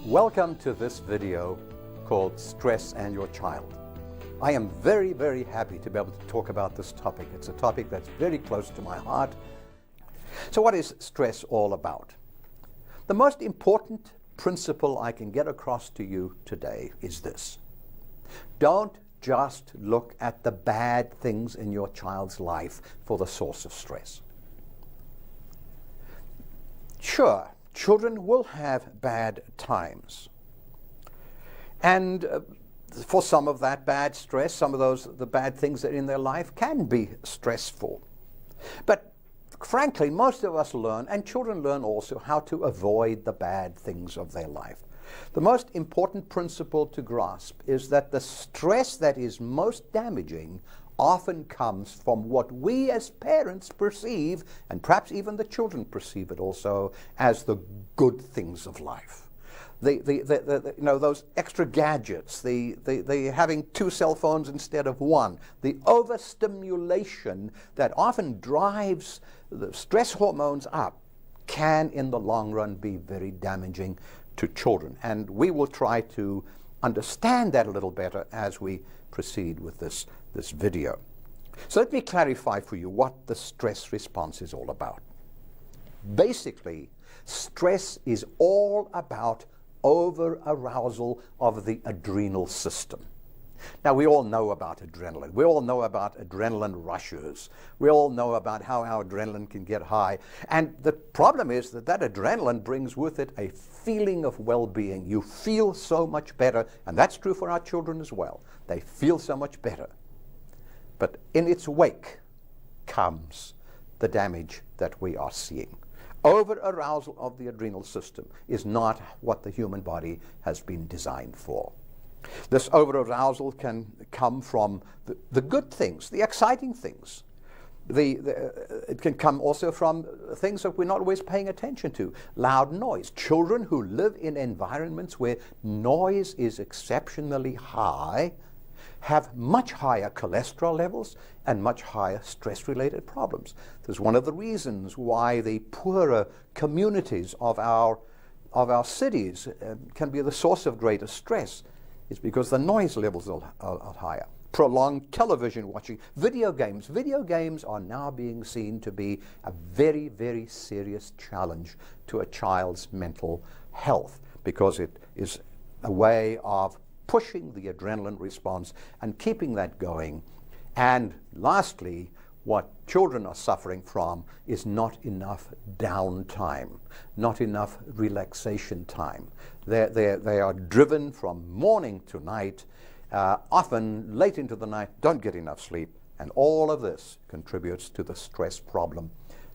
Welcome to this video called Stress and Your Child. I am very, very happy to be able to talk about this topic. It's a topic that's very close to my heart. So what is stress all about? The most important principle I can get across to you today is this. Don't just look at the bad things in your child's life for the source of stress. Sure, children will have bad times. And for some of that bad stress, some of the bad things that are in their life can be stressful. But frankly, most of us learn, and children learn also, how to avoid the bad things of their life. The most important principle to grasp is that the stress that is most damaging often comes from what we as parents perceive, and perhaps even the children perceive it also, as the good things of life. Those extra gadgets, the having 2 cell phones instead of 1, the overstimulation that often drives the stress hormones up can in the long run be very damaging to children. And we will try to understand that a little better as we proceed with this video. So let me clarify for you what the stress response is all about. Basically, stress is all about over-arousal of the adrenal system. Now, we all know about adrenaline. We all know about adrenaline rushes. We all know about how our adrenaline can get high. And the problem is that adrenaline brings with it a feeling of well-being. You feel so much better, and that's true for our children as well. They feel so much better. But in its wake comes the damage that we are seeing. Over-arousal of the adrenal system is not what the human body has been designed for. This over-arousal can come from the good things, the exciting things. It can come also from things that we're not always paying attention to. Loud noise. Children who live in environments where noise is exceptionally high have much higher cholesterol levels and much higher stress-related problems. This is one of the reasons why the poorer communities of our cities can be the source of greater stress. It's because the noise levels are higher. Prolonged television watching, video games. Video games are now being seen to be a very, very serious challenge to a child's mental health because it is a way of pushing the adrenaline response and keeping that going. And lastly, what children are suffering from is not enough downtime, not enough relaxation time. They are driven from morning to night, often late into the night, don't get enough sleep, and all of this contributes to the stress problem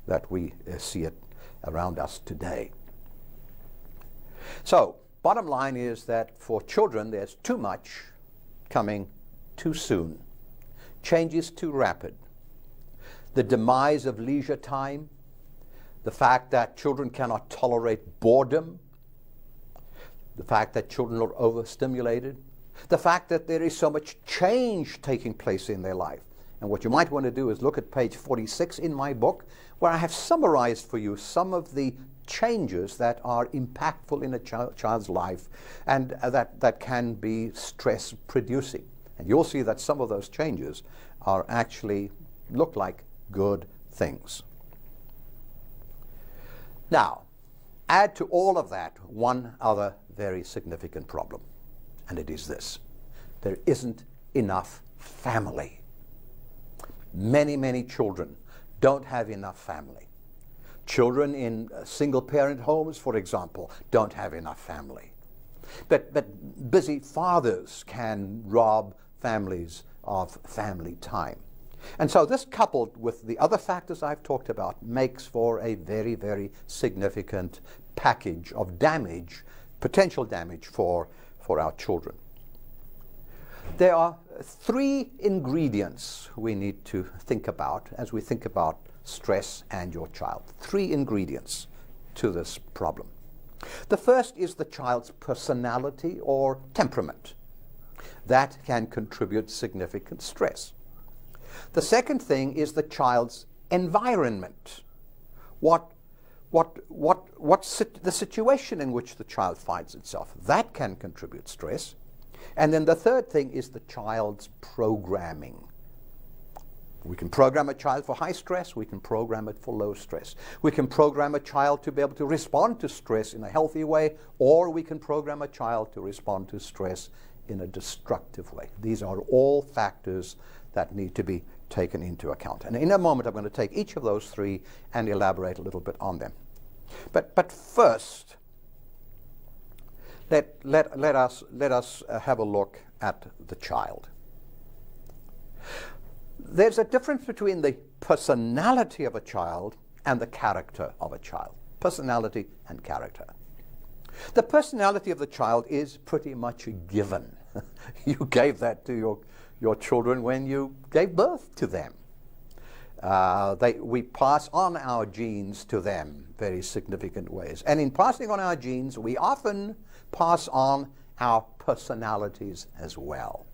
that we see it around us today. So, bottom line is that for children, there's too much coming too soon. Change is too rapid. The demise of leisure time, the fact that children cannot tolerate boredom, the fact that children are overstimulated, the fact that there is so much change taking place in their life. And what you might want to do is look at page 46 in my book, where I have summarized for you some of the changes that are impactful in a child's life and that can be stress producing. And you'll see that some of those changes are actually look like good things. Now, add to all of that one other very significant problem, and it is this. There isn't enough family. Many, many children don't have enough family. Children in single-parent homes, for example, don't have enough family. But busy fathers can rob families of family time. And so this, coupled with the other factors I've talked about, makes for a very, very significant package of damage, potential damage for our children. There are 3 ingredients we need to think about as we think about stress and your child. 3 ingredients to this problem. The first is the child's personality or temperament. That can contribute significant stress. The second thing is the child's environment. What the situation in which the child finds itself. That can contribute stress. And then the third thing is the child's programming. We can program a child for high stress. We can program it for low stress. We can program a child to be able to respond to stress in a healthy way, or we can program a child to respond to stress in a destructive way. These are all factors that need to be taken into account. And in a moment, I'm going to take each of those three and elaborate a little bit on them. But first, let us have a look at the child. There's a difference between the personality of a child and the character of a child. Personality and character. The personality of the child is pretty much a given. You gave that to your children when you gave birth to them. We pass on our genes to them in very significant ways. And in passing on our genes, we often pass on our personalities as well.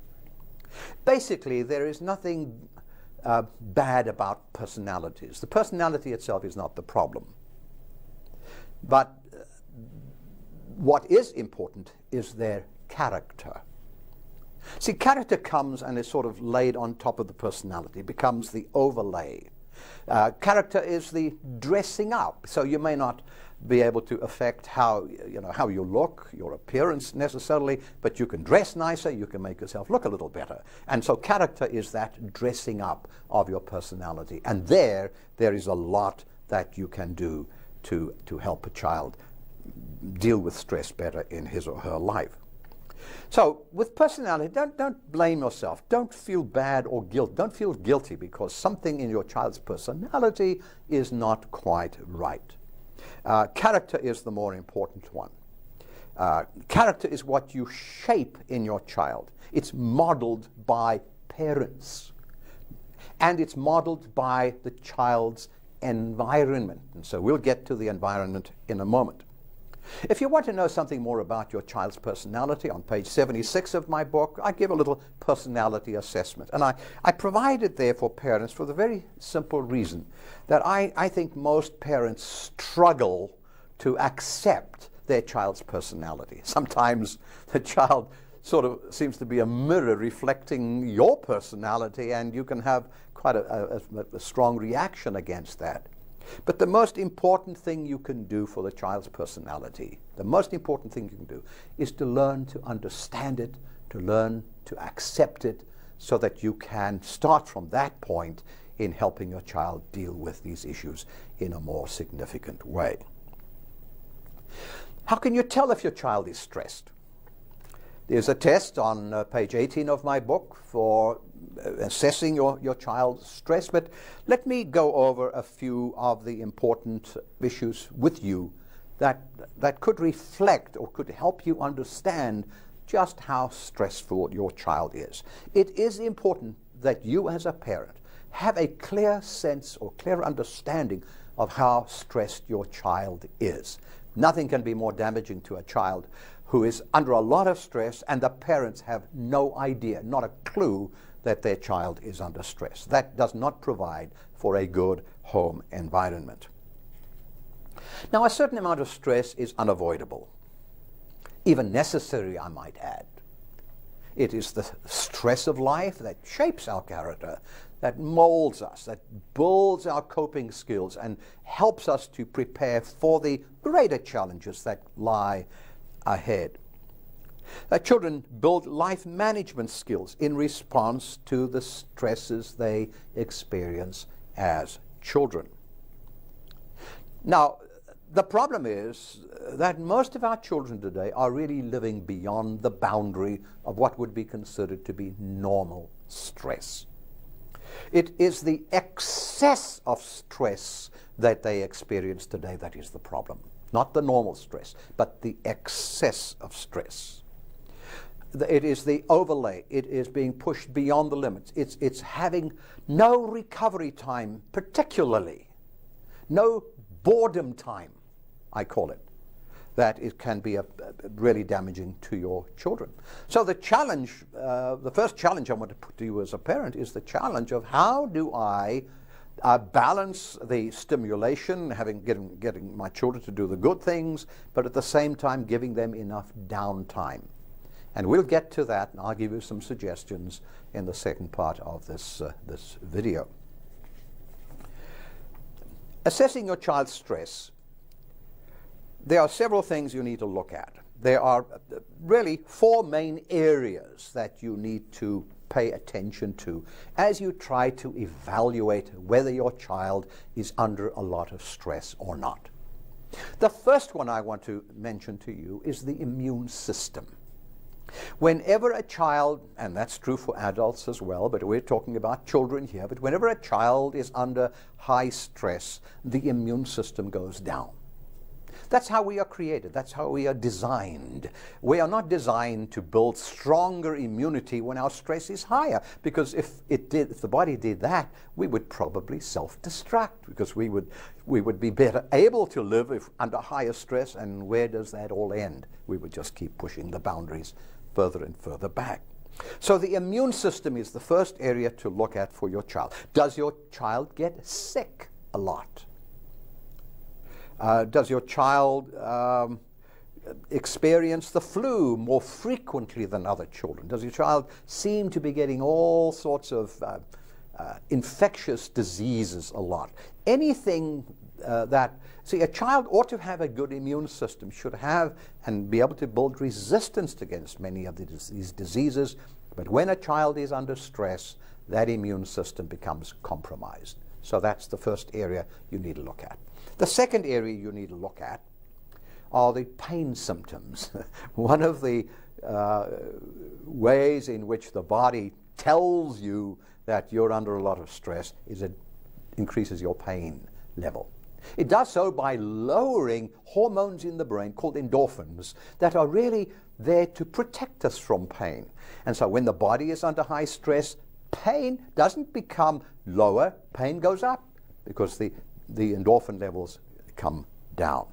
Basically, there is nothing bad about personalities. The personality itself is not the problem. But what is important is their character. See, character comes and is sort of laid on top of the personality, becomes the overlay. Character is the dressing up. So you may not be able to affect how you look, your appearance necessarily, but you can dress nicer, you can make yourself look a little better. And so character is that dressing up of your personality. And there is a lot that you can do to help a child deal with stress better in his or her life. So with personality, don't blame yourself. Don't feel bad or guilt. Don't feel guilty because something in your child's personality is not quite right. Character is the more important one. Character is what you shape in your child. It's modeled by parents. And it's modeled by the child's environment. And so we'll get to the environment in a moment. If you want to know something more about your child's personality, on page 76 of my book, I give a little personality assessment. And I provide it there for parents for the very simple reason that I think most parents struggle to accept their child's personality. Sometimes the child sort of seems to be a mirror reflecting your personality, and you can have quite a strong reaction against that. But the most important thing you can do for the child's personality, the most important thing you can do, is to learn to understand it, to learn to accept it, so that you can start from that point in helping your child deal with these issues in a more significant way. How can you tell if your child is stressed? There's a test on page 18 of my book for assessing your child's stress, but let me go over a few of the important issues with you that could reflect or could help you understand just how stressful your child is. It is important that you as a parent have a clear sense or clear understanding of how stressed your child is. Nothing can be more damaging to a child who is under a lot of stress and the parents have no idea, not a clue that their child is under stress. That does not provide for a good home environment. Now, a certain amount of stress is unavoidable, even necessary, I might add. It is the stress of life that shapes our character, that molds us, that builds our coping skills and helps us to prepare for the greater challenges that lie ahead. Children build life management skills in response to the stresses they experience as children. Now, the problem is that most of our children today are really living beyond the boundary of what would be considered to be normal stress. It is the excess of stress that they experience today that is the problem. Not the normal stress, but the excess of stress. It is the overlay. It is being pushed beyond the limits. It's having no recovery time, particularly. No boredom time, I call it. That it can be really damaging to your children. So the challenge, the first challenge I want to put to you as a parent is the challenge of how do I balance the stimulation, getting my children to do the good things, but at the same time giving them enough downtime. And we'll get to that, and I'll give you some suggestions in the second part of this video. Assessing your child's stress. There are several things you need to look at. There are really four main areas that you need to pay attention to as you try to evaluate whether your child is under a lot of stress or not. The first one I want to mention to you is the immune system. Whenever a child, and that's true for adults as well, but we're talking about children here, but whenever a child is under high stress, the immune system goes down. That's how we are created. That's how we are designed. We are not designed to build stronger immunity when our stress is higher, because if the body did that, we would probably self-destruct, because we would be better able to live under higher stress, and where does that all end? We would just keep pushing the boundaries further and further back. So the immune system is the first area to look at for your child. Does your child get sick a lot? Does your child experience the flu more frequently than other children? Does your child seem to be getting all sorts of infectious diseases a lot? Anything a child ought to have a good immune system, should have and be able to build resistance against many of these diseases. But when a child is under stress, that immune system becomes compromised. So that's the first area you need to look at. The second area you need to look at are the pain symptoms. One of the ways in which the body tells you that you're under a lot of stress is it increases your pain level. It does so by lowering hormones in the brain called endorphins that are really there to protect us from pain. And so when the body is under high stress, pain doesn't become lower, pain goes up because the endorphin levels come down.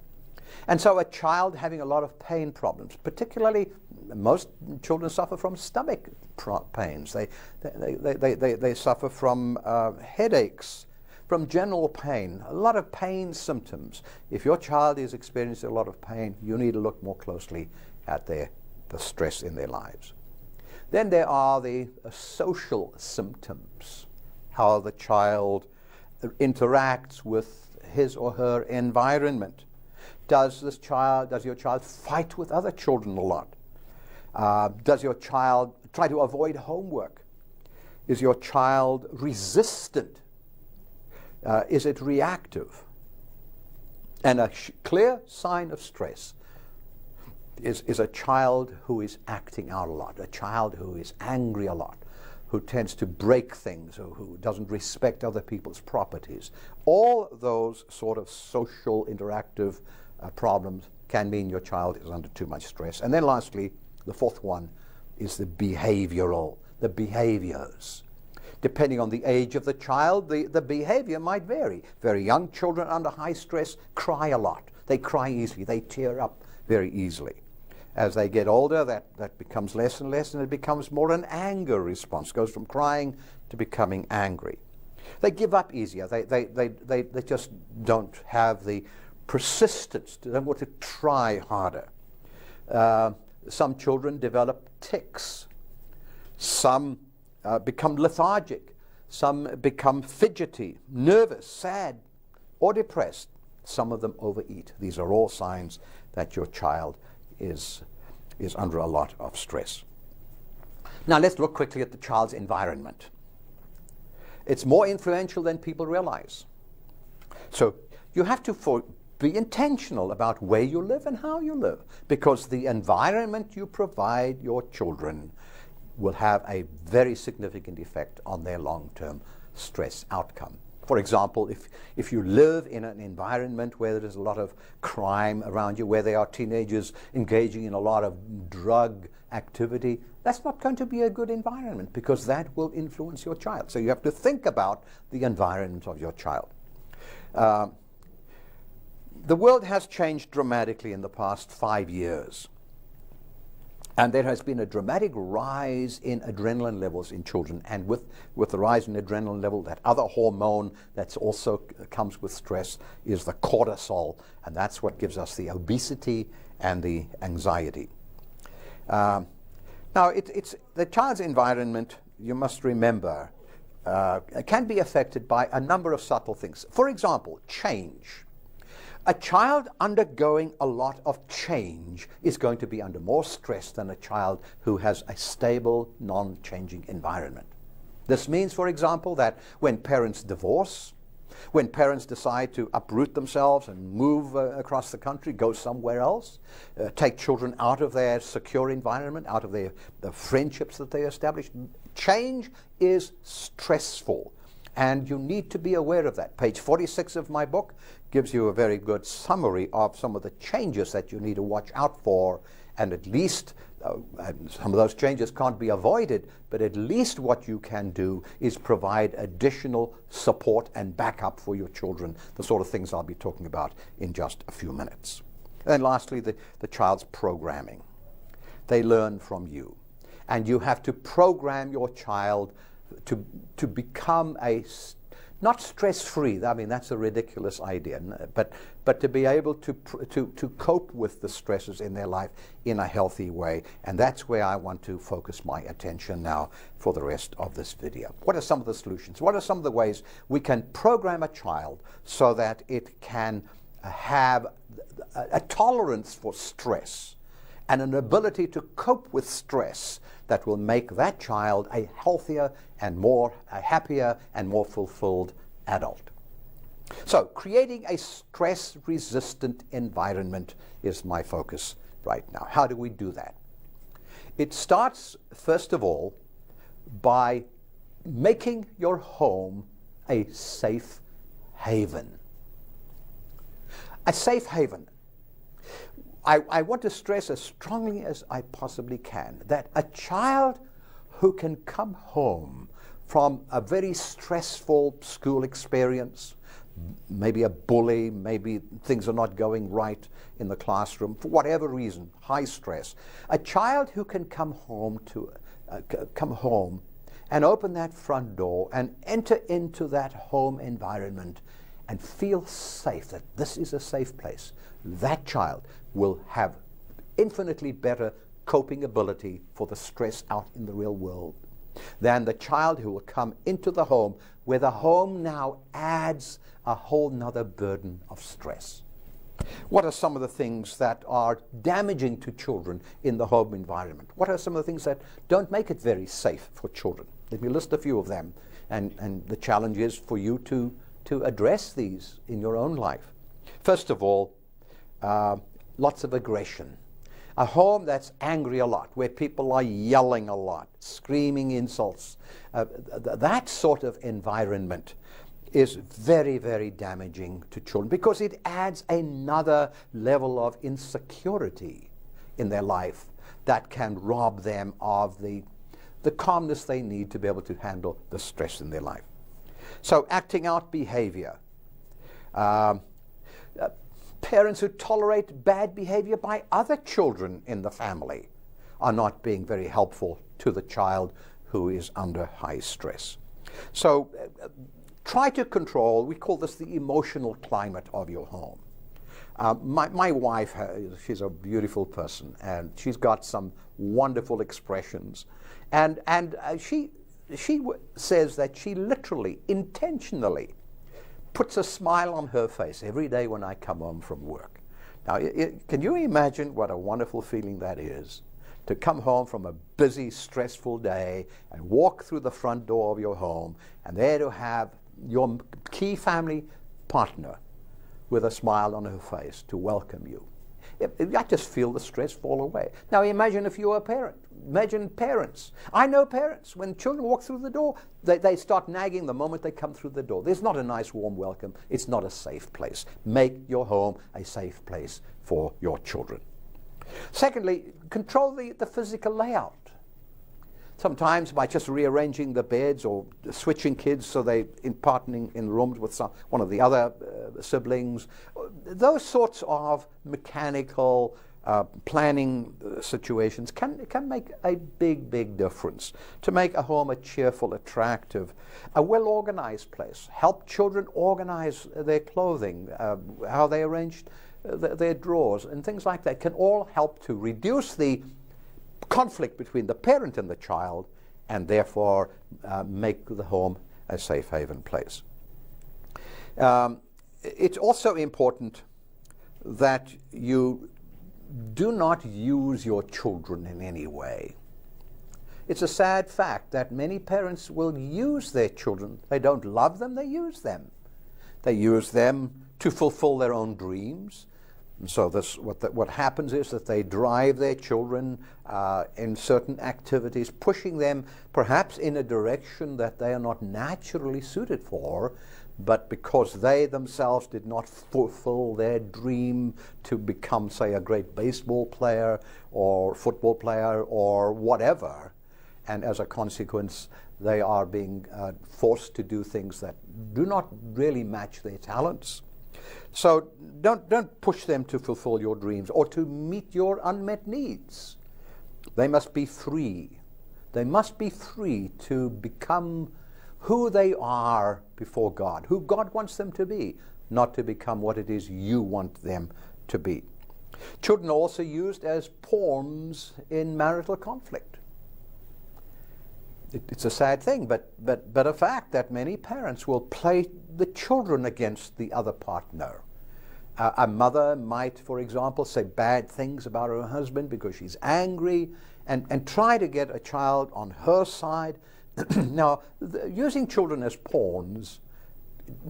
And so a child having a lot of pain problems, particularly most children suffer from stomach pains. They suffer from headaches, from general pain, a lot of pain symptoms. If your child is experiencing a lot of pain, you need to look more closely at the stress in their lives. Then there are the social symptoms, how the child interacts with his or her environment. Does your child fight with other children a lot? Does your child try to avoid homework? Is your child resistant? Is it reactive? And a clear sign of stress is a child who is acting out a lot, a child who is angry a lot, who tends to break things, or who doesn't respect other people's properties. All those sort of social interactive problems can mean your child is under too much stress. And then lastly, the fourth one is the behaviors. Depending on the age of the child, the behavior might vary. Very young children under high stress cry a lot. They cry easily. They tear up very easily. As they get older, that becomes less and less, and it becomes more an anger response. Goes from crying to becoming angry. They give up easier. They just don't have the persistence. They don't want to try harder. Some children develop tics. Some become lethargic. Some become fidgety, nervous, sad, or depressed. Some of them overeat. These are all signs that your child is under a lot of stress. Now let's look quickly at the child's environment. It's more influential than people realize. So you have to be intentional about where you live and how you live, because the environment you provide your children will have a very significant effect on their long-term stress outcome. For example, if you live in an environment where there's a lot of crime around you, where there are teenagers engaging in a lot of drug activity, that's not going to be a good environment, because that will influence your child. So you have to think about the environment of your child. The world has changed dramatically in the past 5 years. And there has been a dramatic rise in adrenaline levels in children. And with the rise in adrenaline level, that other hormone that also comes with stress is the cortisol. And that's what gives us the obesity and the anxiety. Now, it's the child's environment, you must remember, can be affected by a number of subtle things. For example, change. A child undergoing a lot of change is going to be under more stress than a child who has a stable, non-changing environment. This means, for example, that when parents divorce, when parents decide to uproot themselves and move across the country, go somewhere else, take children out of their secure environment, out of the friendships that they established, change is stressful. And you need to be aware of that. Page 46 of my book gives you a very good summary of some of the changes that you need to watch out for, and at least and some of those changes can't be avoided, but at least what you can do is provide additional support and backup for your children, the sort of things I'll be talking about in just a few minutes. And then lastly, the child's programming. They learn from you. And you have to program your child to become not stress-free. I mean, that's a ridiculous idea, but to be able to cope with the stresses in their life in a healthy way. And that's where I want to focus my attention now for the rest of this video. What are some of the solutions? What are some of the ways we can program a child so that it can have a tolerance for stress and an ability to cope with stress that will make that child a healthier and a happier and more fulfilled adult? So, creating a stress-resistant environment is my focus right now. How do we do that? It starts, first of all, by making your home a safe haven. A safe haven. I want to stress as strongly as I possibly can that a child who can come home from a very stressful school experience, maybe a bully, maybe things are not going right in the classroom, for whatever reason, high stress. A child who can come home and open that front door and enter into that home environment and feel safe, that this is a safe place, that child will have infinitely better coping ability for the stress out in the real world than the child who will come into the home where the home now adds a whole nother burden of stress. What are some of the things that are damaging to children in the home environment? What are some of the things that don't make it very safe for children? Let me list a few of them, and the challenge is for you to address these in your own life. First of all, lots of aggression. A home that's angry a lot, where people are yelling a lot, screaming insults. That sort of environment is very, very damaging to children because it adds another level of insecurity in their life that can rob them of the calmness they need to be able to handle the stress in their life. So acting out behavior. Parents who tolerate bad behavior by other children in the family are not being very helpful to the child who is under high stress. So try to control, we call this the emotional climate of your home. My wife, she's a beautiful person, and she's got some wonderful expressions. And she says that she literally, intentionally, puts a smile on her face every day when I come home from work. Now, can you imagine what a wonderful feeling that is? To come home from a busy, stressful day and walk through the front door of your home and there to have your key family partner with a smile on her face to welcome you. I just feel the stress fall away. Now imagine if you're a parent. Imagine parents. I know parents, when children walk through the door, they start nagging the moment they come through the door. There's not a nice warm welcome. It's not a safe place. Make your home a safe place for your children. Secondly, control the physical layout. Sometimes by just rearranging the beds or switching kids so they partnering in rooms with one of the other siblings. Those sorts of mechanical planning situations can make a big difference to make a home a cheerful, attractive, a well-organized place. Help children organize their clothing, how they arrange their drawers, and things like that can all help to reduce the conflict between the parent and the child, and therefore make the home a safe haven place. It's also important that you do not use your children in any way. It's a sad fact that many parents will use their children. They don't love them, they use them. They use them to fulfill their own dreams. And so what happens is that they drive their children in certain activities, pushing them perhaps in a direction that they are not naturally suited for, but because they themselves did not fulfill their dream to become, say, a great baseball player or football player or whatever, and as a consequence they are being forced to do things that do not really match their talents. So don't push them to fulfill your dreams or to meet your unmet needs. They must be free. They must be free to become who they are before God, who God wants them to be, not to become what it is you want them to be. Children are also used as pawns in marital conflict. It's a sad thing, but a fact that many parents will play the children against the other partner. A mother might, for example, say bad things about her husband because she's angry and try to get a child on her side. Now, using children as pawns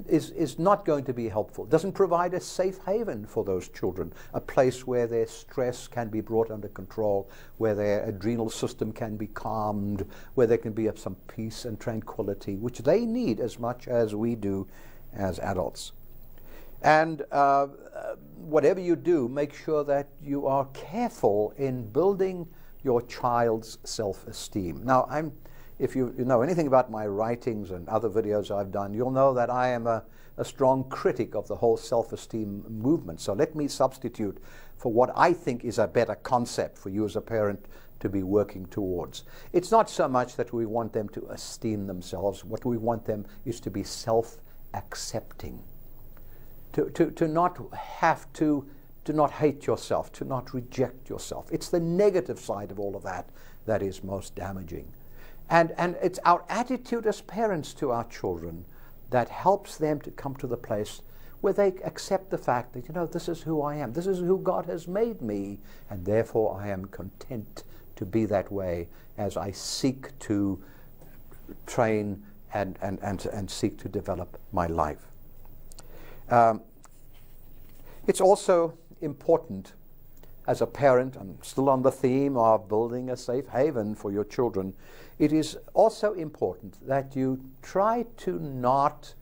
is not going to be helpful. It doesn't provide a safe haven for those children, a place where their stress can be brought under control, where their adrenal system can be calmed, where there can be some peace and tranquility, which they need as much as we do as adults. And whatever you do, make sure that you are careful in building your child's self-esteem. Now, if you know anything about my writings and other videos I've done, you'll know that I am a strong critic of the whole self-esteem movement. So let me substitute for what I think is a better concept for you as a parent to be working towards. It's not so much that we want them to esteem themselves. What we want them is to be self-accepting. To not have to not hate yourself, to not reject yourself. It's the negative side of all of that that is most damaging. And it's our attitude as parents to our children that helps them to come to the place where they accept the fact that, this is who I am, this is who God has made me, and therefore I am content to be that way as I seek to train and seek to develop my life. It's also important as a parent, I'm still on the theme of building a safe haven for your children, it is also important that you try to not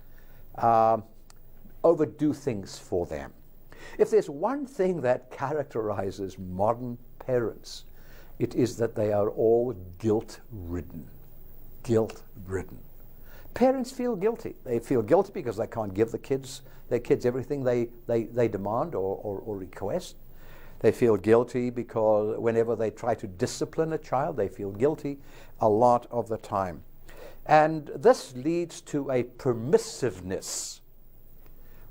overdo things for them. If there's one thing that characterizes modern parents, it is that they are all guilt-ridden. Guilt-ridden. Parents feel guilty. They feel guilty because they can't give their kids everything they demand or request. They feel guilty because whenever they try to discipline a child, they feel guilty a lot of the time. And this leads to a permissiveness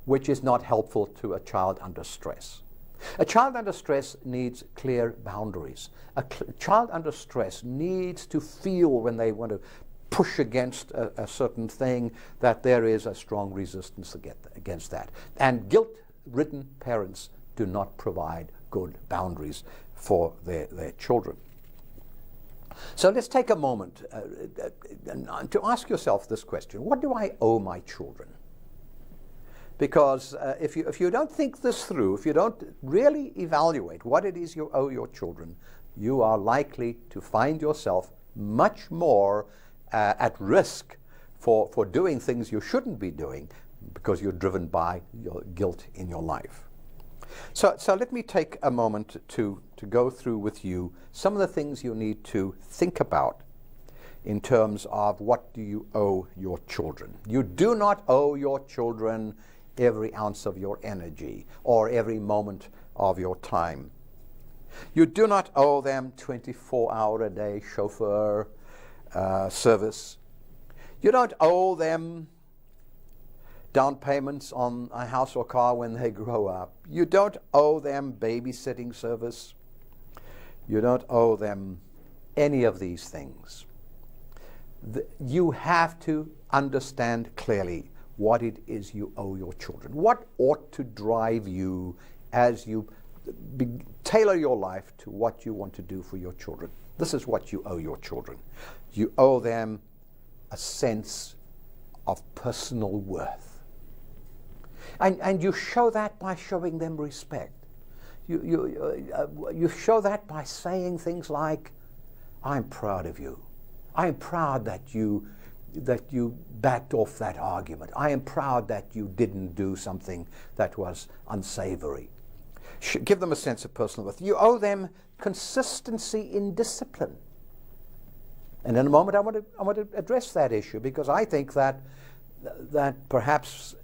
which is not helpful to a child under stress. A child under stress needs clear boundaries. A child under stress needs to feel when they want to push against a certain thing that there is a strong resistance against that. And guilt-ridden parents do not provide good boundaries for their children. So let's take a moment to ask yourself this question: what do I owe my children? Because if you don't think this through, if you don't really evaluate what it is you owe your children, you are likely to find yourself much more at risk for doing things you shouldn't be doing because you're driven by your guilt in your life. So let me take a moment to go through with you some of the things you need to think about in terms of what do you owe your children. You do not owe your children every ounce of your energy or every moment of your time. You do not owe them 24-hour-a-day chauffeur service. You don't owe them down payments on a house or car when they grow up. You don't owe them babysitting service. You don't owe them any of these things. You have to understand clearly what it is you owe your children. What ought to drive you as you tailor your life to what you want to do for your children. This is what you owe your children. You owe them a sense of personal worth. And you show that by showing them respect. You show that by saying things like, I'm proud of you. I'm proud that you backed off that argument. I am proud that you didn't do something that was unsavory. Give them a sense of personal worth. You owe them consistency in discipline. And in a moment I want to address that issue, because I think that perhaps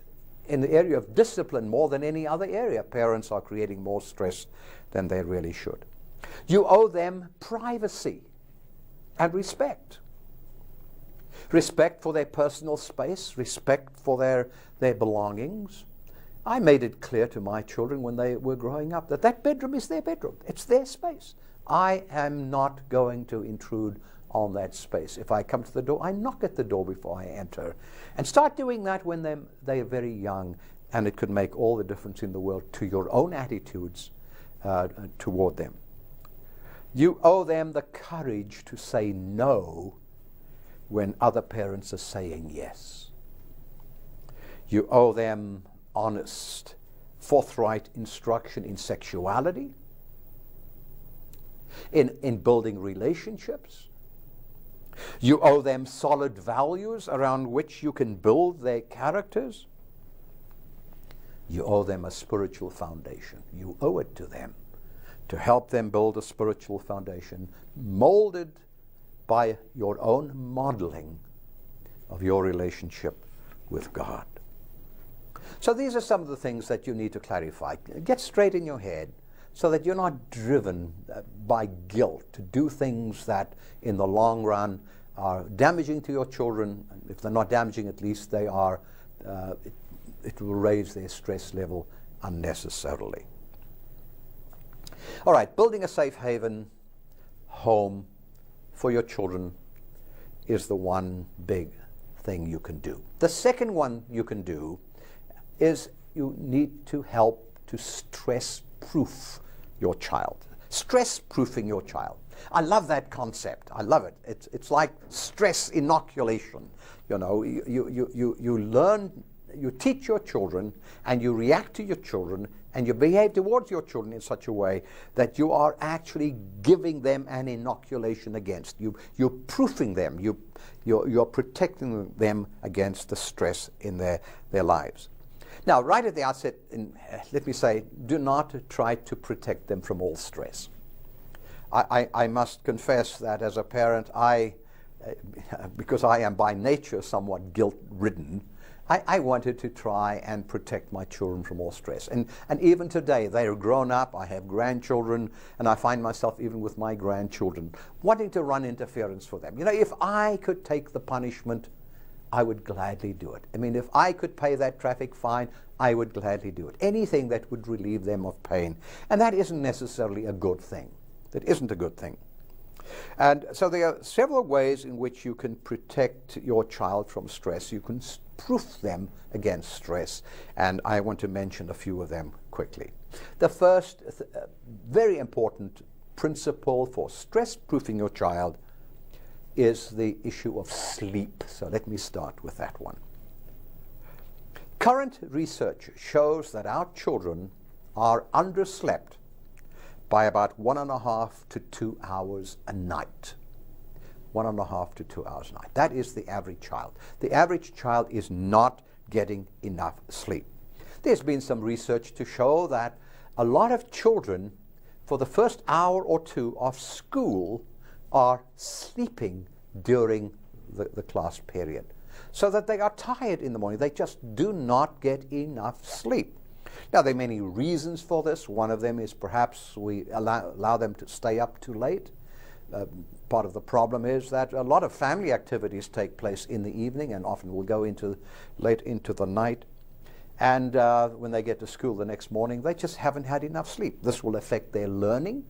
in the area of discipline more than any other area, parents are creating more stress than they really should. You owe them privacy and respect. Respect for their personal space, respect for their belongings. I made it clear to my children when they were growing up that bedroom is their bedroom. It's their space. I am not going to intrude on that space. If I come to the door, I knock at the door before I enter. And start doing that when they're very young, and it could make all the difference in the world to your own attitudes toward them. You owe them the courage to say no when other parents are saying yes. You owe them honest, forthright instruction in sexuality, in building relationships. You owe them solid values around which you can build their characters. You owe them a spiritual foundation. You owe it to them to help them build a spiritual foundation molded by your own modeling of your relationship with God. So these are some of the things that you need to clarify. Get straight in your head so that you're not driven by guilt to do things that in the long run are damaging to your children. If they're not damaging, at least they are. It will raise their stress level unnecessarily. All right, building a safe haven home for your children is the one big thing you can do. The second one you can do is you need to help to stress-proof your child. Stress-proofing your child. I love that concept. I love it. It's like stress inoculation. You know, you learn, you teach your children, and you react to your children, and you behave towards your children in such a way that you are actually giving them an inoculation against. You're proofing them. You're protecting them against the stress in their lives. Now, right at the outset, let me say, do not try to protect them from all stress. I must confess that as a parent, because I am by nature somewhat guilt-ridden, I wanted to try and protect my children from all stress. And even today, they are grown up, I have grandchildren, and I find myself, even with my grandchildren, wanting to run interference for them. You know, if I could take the punishment, I would gladly do it. I mean, if I could pay that traffic fine, I would gladly do it. Anything that would relieve them of pain. And that isn't necessarily a good thing. That isn't a good thing. And so there are several ways in which you can protect your child from stress. You can proof them against stress. And I want to mention a few of them quickly. The first very important principle for stress-proofing your child is the issue of sleep. So let me start with that one. Current research shows that our children are underslept by about 1.5 to 2 hours a night. 1.5 to 2 hours a night. That is the average child. The average child is not getting enough sleep. There's been some research to show that a lot of children, for the first hour or two of school, are sleeping during the class period, so that they are tired in the morning. They just do not get enough sleep. Now, there are many reasons for this. One of them is perhaps we allow them to stay up too late. Part of the problem is that a lot of family activities take place in the evening and often will go into late into the night. And when they get to school the next morning, they just haven't had enough sleep. This will affect their learning.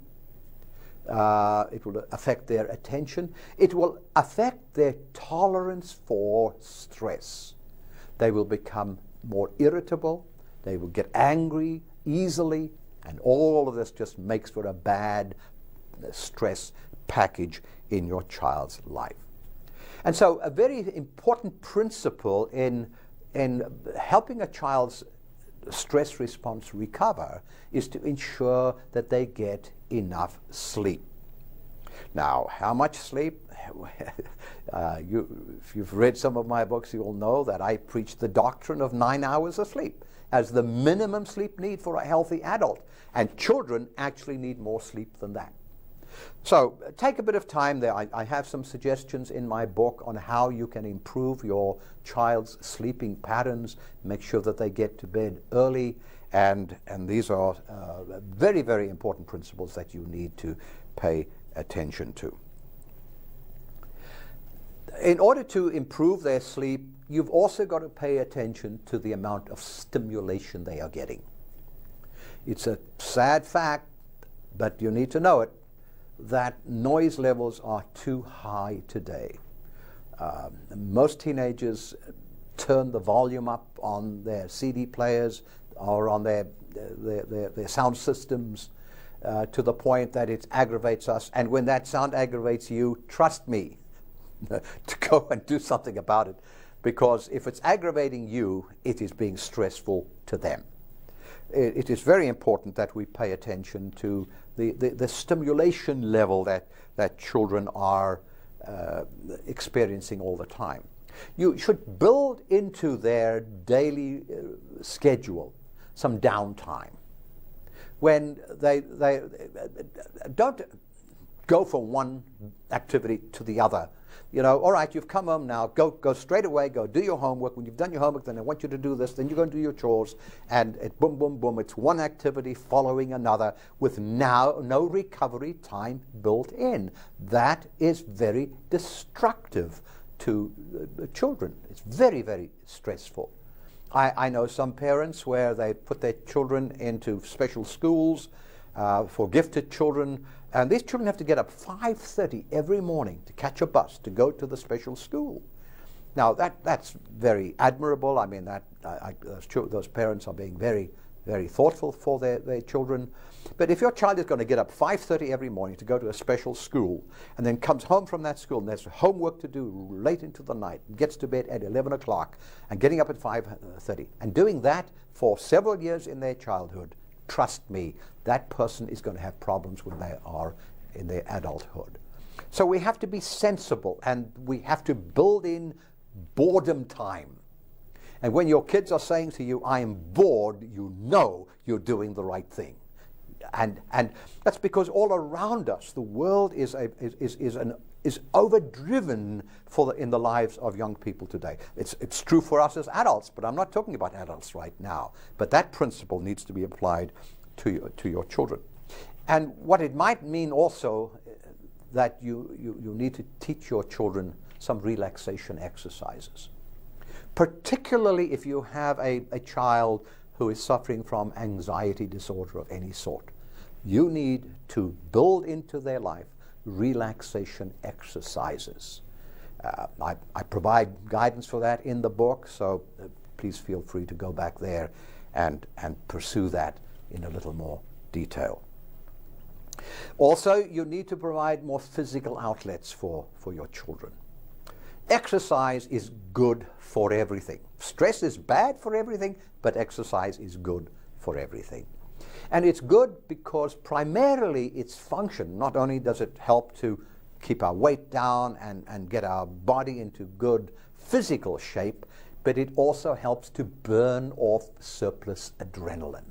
It will affect their attention. It will affect their tolerance for stress. They will become more irritable. They will get angry easily. And all of this just makes for a bad stress package in your child's life. And so a very important principle in helping a child's stress response recover is to ensure that they get enough sleep. Now, how much sleep? If you've read some of my books, you will know that I preach the doctrine of 9 hours of sleep as the minimum sleep need for a healthy adult. And children actually need more sleep than that. So take a bit of time there. I have some suggestions in my book on how you can improve your child's sleeping patterns, make sure that they get to bed early, and these are very, very important principles that you need to pay attention to. In order to improve their sleep, you've also got to pay attention to the amount of stimulation they are getting. It's a sad fact, but you need to know it, that noise levels are too high today. Most teenagers turn the volume up on their CD players or on their sound systems to the point that it aggravates us. And when that sound aggravates you, trust me, to go and do something about it, because if it's aggravating you, it is being stressful to them. It is very important that we pay attention to the stimulation level that children are experiencing all the time. You should build into their daily schedule some downtime. When they don't go from one activity to the other. You know, all right, you've come home now, go straight away, go do your homework. When you've done your homework, then I want you to do this, then you're going to do your chores, and it boom, boom, boom, it's one activity following another with now no recovery time built in. That is very destructive to children. It's very, very stressful. I know some parents where they put their children into special schools for gifted children, and these children have to get up 5:30 every morning to catch a bus to go to the special school. Now that's very admirable. I mean, those parents are being very, very thoughtful for their children. But if your child is going to get up 5:30 every morning to go to a special school, and then comes home from that school and there's homework to do late into the night, gets to bed at 11 o'clock, and getting up at 5:30, and doing that for several years in their childhood, trust me, that person is going to have problems when they are in their adulthood. So we have to be sensible, and we have to build in boredom time. And when your kids are saying to you, I am bored, you know you're doing the right thing. And that's because all around us, the world is overdriven in the lives of young people today. It's true for us as adults, but I'm not talking about adults right now. But that principle needs to be applied to your children. And what it might mean also that you need to teach your children some relaxation exercises. Particularly if you have a child who is suffering from anxiety disorder of any sort. You need to build into their life relaxation exercises. I provide guidance for that in the book, so please feel free to go back there and pursue that in a little more detail. Also, you need to provide more physical outlets for your children. Exercise is good for everything. Stress is bad for everything, but exercise is good for everything. And it's good because primarily its function, not only does it help to keep our weight down and get our body into good physical shape, but it also helps to burn off surplus adrenaline.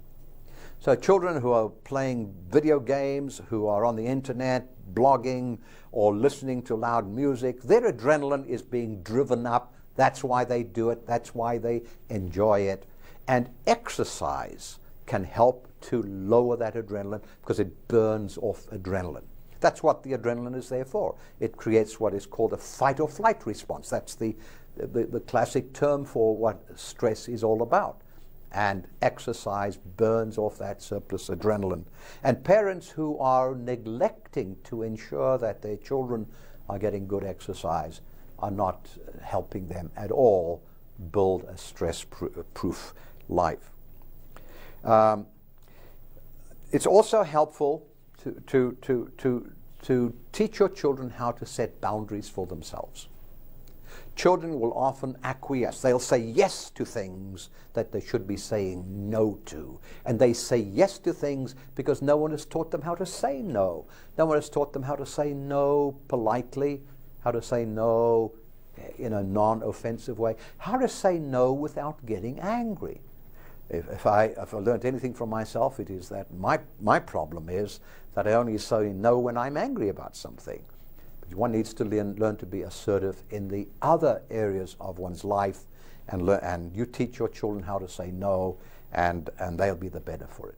So children who are playing video games, who are on the internet, blogging, or listening to loud music, their adrenaline is being driven up. That's why they do it. That's why they enjoy it. And exercise can help to lower that adrenaline because it burns off adrenaline. That's what the adrenaline is there for. It creates what is called a fight or flight response. That's the classic term for what stress is all about. And exercise burns off that surplus adrenaline. And parents who are neglecting to ensure that their children are getting good exercise are not helping them at all build a stress-proof life. It's also helpful to teach your children how to set boundaries for themselves. Children will often acquiesce. They'll say yes to things that they should be saying no to. And they say yes to things because no one has taught them how to say no. No one has taught them how to say no politely, how to say no in a non-offensive way, how to say no without getting angry. If I learned anything from myself, it is that my problem is that I only say no when I'm angry about something. But one needs to learn to be assertive in the other areas of one's life, and you teach your children how to say no, and they'll be the better for it.